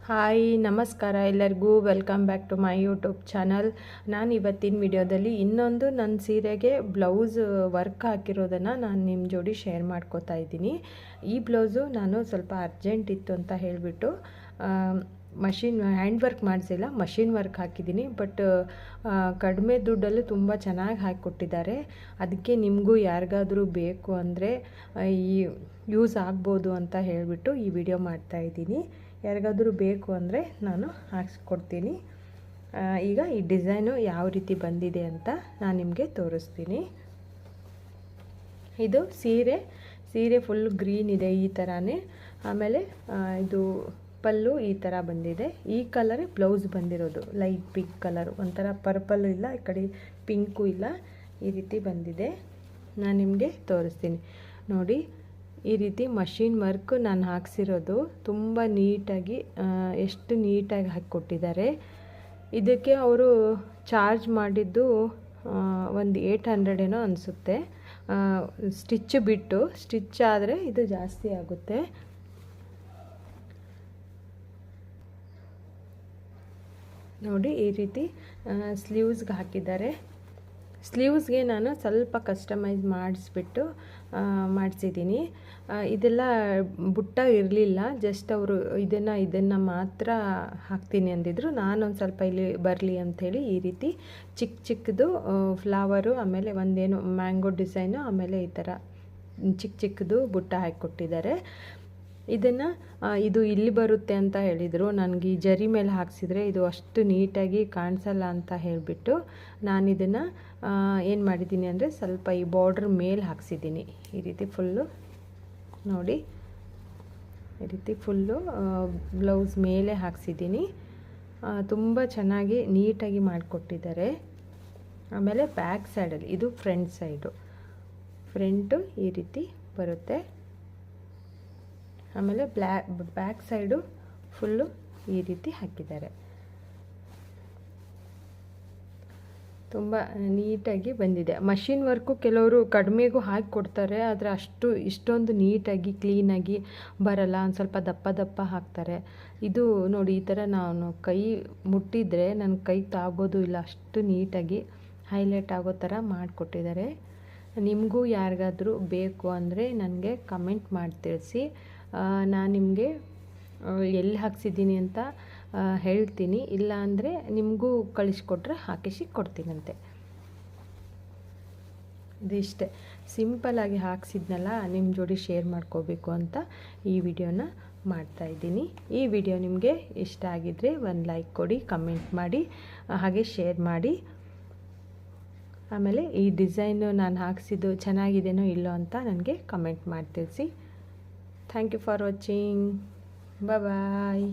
Hi ನಮಸ್ಕಾರ ಎಲ್ಲರಿಗೂ welcome back to my YouTube channel. ನಾನು ಇವತ್ತಿನ ವಿಡಿಯೋದಲ್ಲಿ ಇನ್ನೊಂದು ನನ್ನ ಸೀರೆಗೆ ಬ್ಲೌಸ್ ವರ್ಕ್ ಹಾಕಿರೋದನ್ನು ನಾನು ನಿಮ್ಮ ಜೋಡಿ ಶೇರ್ ಮಾಡ್ಕೋತಾ ಇದ್ದೀನಿ. ಈ ಬ್ಲೌಸು ನಾನು ಸ್ವಲ್ಪ ಅರ್ಜೆಂಟ್ ಇತ್ತು ಅಂತ ಹೇಳಿಬಿಟ್ಟು ಮಷಿನ್ ಹ್ಯಾಂಡ್ ವರ್ಕ್ ಮಾಡಿಸಿಲ್ಲ, ಮಷಿನ್ ವರ್ಕ್ ಹಾಕಿದ್ದೀನಿ. ಬಟ್ ಕಡಿಮೆ ದುಡ್ಡಲ್ಲೂ ತುಂಬ ಚೆನ್ನಾಗಿ ಹಾಕಿಕೊಟ್ಟಿದ್ದಾರೆ. ಅದಕ್ಕೆ ನಿಮಗೂ ಯಾರಿಗಾದರೂ ಬೇಕು ಅಂದರೆ ಈ ಯೂಸ್ ಆಗ್ಬೋದು ಅಂತ ಹೇಳಿಬಿಟ್ಟು ಈ ವಿಡಿಯೋ ಮಾಡ್ತಾಯಿದ್ದೀನಿ. ಯಾರಿಗಾದರೂ ಬೇಕು ಅಂದರೆ ನಾನು ಹಾಕ್ಸ್ಕೊಡ್ತೀನಿ. ಈಗ ಈ ಡಿಸೈನು ಯಾವ ರೀತಿ ಬಂದಿದೆ ಅಂತ ನಾನು ನಿಮಗೆ ತೋರಿಸ್ತೀನಿ. ಇದು ಸೀರೆ ಫುಲ್ ಗ್ರೀನ್ ಇದೆ, ಈ ಥರನೇ. ಆಮೇಲೆ ಇದು ಪಲ್ಲು ಈ ಥರ ಬಂದಿದೆ. ಈ ಕಲರೇ ಬ್ಲೌಸ್ ಬಂದಿರೋದು, ಲೈಟ್ ಪಿಂಕ್ ಕಲರು, ಒಂಥರ ಪರ್ಪಲ್ಲು ಇಲ್ಲ, ಈ ಕಡೆ ಪಿಂಕು ಇಲ್ಲ, ಈ ರೀತಿ ಬಂದಿದೆ. ನಾನು ನಿಮಗೆ ತೋರಿಸ್ತೀನಿ ನೋಡಿ. ಈ ರೀತಿ ಮಷಿನ್ ವರ್ಕ್ ನಾನು ಹಾಕ್ಸಿರೋದು ತುಂಬ ನೀಟಾಗಿ, ಎಷ್ಟು ನೀಟಾಗಿ ಹಾಕಿಕೊಟ್ಟಿದ್ದಾರೆ. ಇದಕ್ಕೆ ಅವರು ಚಾರ್ಜ್ ಮಾಡಿದ್ದು ಒಂದು 800 ಏನೋ ಅನಿಸುತ್ತೆ. ಸ್ಟಿಚ್ ಬಿಟ್ಟು, ಸ್ಟಿಚ್ ಆದರೆ ಇದು ಜಾಸ್ತಿ ಆಗುತ್ತೆ. ನೋಡಿ ಈ ರೀತಿ ಸ್ಲೀವ್ಸ್ಗೆ ಹಾಕಿದ್ದಾರೆ. ಸ್ಲೀವ್ಸ್ಗೆ ನಾನು ಸ್ವಲ್ಪ ಕಸ್ಟಮೈಸ್ ಮಾಡಿಸಿದ್ದೀನಿ. ಇದೆಲ್ಲ ಬುಟ್ಟ ಇರಲಿಲ್ಲ, ಜಸ್ಟ್ ಅವರು ಇದನ್ನು ಮಾತ್ರ ಹಾಕ್ತೀನಿ ಅಂದಿದ್ರು. ನಾನೊಂದು ಸ್ವಲ್ಪ ಇಲ್ಲಿ ಬರಲಿ ಅಂಥೇಳಿ ಈ ರೀತಿ ಚಿಕ್ಕದು ಫ್ಲವರು, ಆಮೇಲೆ ಒಂದೇನು ಮ್ಯಾಂಗೋ ಡಿಸೈನು, ಆಮೇಲೆ ಈ ಥರ ಚಿಕ್ಕದು ಬುಟ್ಟ ಹಾಕಿಕೊಟ್ಟಿದ್ದಾರೆ. ಇದು ಇಲ್ಲಿ ಬರುತ್ತೆ ಅಂತ ಹೇಳಿದರು. ನನಗೆ ಈ ಜರಿ ಮೇಲೆ ಹಾಕ್ಸಿದ್ರೆ ಇದು ಅಷ್ಟು ನೀಟಾಗಿ ಕಾಣಿಸಲ್ಲ ಅಂತ ಹೇಳಿಬಿಟ್ಟು ನಾನು ಇದನ್ನು ಏನು ಮಾಡಿದ್ದೀನಿ ಅಂದರೆ ಸ್ವಲ್ಪ ಈ ಬಾರ್ಡ್ರ್ ಮೇಲೆ ಹಾಕ್ಸಿದ್ದೀನಿ. ಈ ರೀತಿ ಫುಲ್ಲು ನೋಡಿ, ಈ ರೀತಿ ಫುಲ್ಲು ಬ್ಲೌಸ್ ಮೇಲೆ ಹಾಕ್ಸಿದ್ದೀನಿ. ತುಂಬ ಚೆನ್ನಾಗಿ ನೀಟಾಗಿ ಮಾಡಿಕೊಟ್ಟಿದ್ದಾರೆ. ಆಮೇಲೆ ಬ್ಯಾಕ್ ಸೈಡಲ್ಲಿ ಇದು ಫ್ರಂಟು ಈ ರೀತಿ ಬರುತ್ತೆ. ಆಮೇಲೆ ಬ್ಯಾಕ್ ಸೈಡು ಫುಲ್ಲು ಈ ರೀತಿ ಹಾಕಿದ್ದಾರೆ. ತುಂಬ ನೀಟಾಗಿ ಬಂದಿದೆ. ಮಷಿನ್ ವರ್ಕು ಕೆಲವರು ಕಡಿಮೆಗೂ ಹಾಕಿ ಕೊಡ್ತಾರೆ, ಆದರೆ ಇಷ್ಟೊಂದು ನೀಟಾಗಿ ಕ್ಲೀನಾಗಿ ಬರಲ್ಲ, ಒಂದು ಸ್ವಲ್ಪ ದಪ್ಪ ಹಾಕ್ತಾರೆ. ಇದು ನೋಡಿ, ಈ ಥರ ನಾನು ಕೈ ಮುಟ್ಟಿದರೆ ನನ್ನ ಕೈ ತಾಗೋದು ಇಲ್ಲ, ಅಷ್ಟು ನೀಟಾಗಿ ಹೈಲೈಟ್ ಆಗೋ ಥರ ಮಾಡಿಕೊಟ್ಟಿದ್ದಾರೆ. ನಿಮಗೂ ಯಾರಿಗಾದರೂ ಬೇಕು ಅಂದರೆ ನನಗೆ ಕಮೆಂಟ್ ಮಾಡಿ ತಿಳಿಸಿ. ನಾನು ನಿಮಗೆ ಎಲ್ಲಿ ಹಾಕ್ಸಿದ್ದೀನಿ ಅಂತ ಹೇಳ್ತೀನಿ. ಇಲ್ಲ ಅಂದರೆ ನಿಮಗೂ ಕಳಿಸ್ಕೊಟ್ರೆ ಹಾಕಿಸಿ ಕೊಡ್ತೀನಂತೆ. ಇದಿಷ್ಟೇ ಸಿಂಪಲ್ಲಾಗಿ ಹಾಕ್ಸಿದ್ನಲ್ಲ, ನಿಮ್ಮ ಜೋಡಿ ಶೇರ್ ಮಾಡ್ಕೋಬೇಕು ಅಂತ ಈ ವಿಡಿಯೋನ ಮಾಡ್ತಾಯಿದ್ದೀನಿ. ಈ ವಿಡಿಯೋ ನಿಮಗೆ ಇಷ್ಟ ಆಗಿದ್ದರೆ ಒಂದು ಲೈಕ್ ಕೊಡಿ, ಕಮೆಂಟ್ ಮಾಡಿ, ಹಾಗೆ ಶೇರ್ ಮಾಡಿ. ಆಮೇಲೆ ಈ ಡಿಸೈನು ನಾನು ಹಾಕ್ಸಿದ್ದು ಚೆನ್ನಾಗಿದೆಯೋ ಇಲ್ಲೋ ಅಂತ ನನಗೆ ಕಮೆಂಟ್ ಮಾಡಿ ತಿಳಿಸಿ. Thank you for watching. Bye.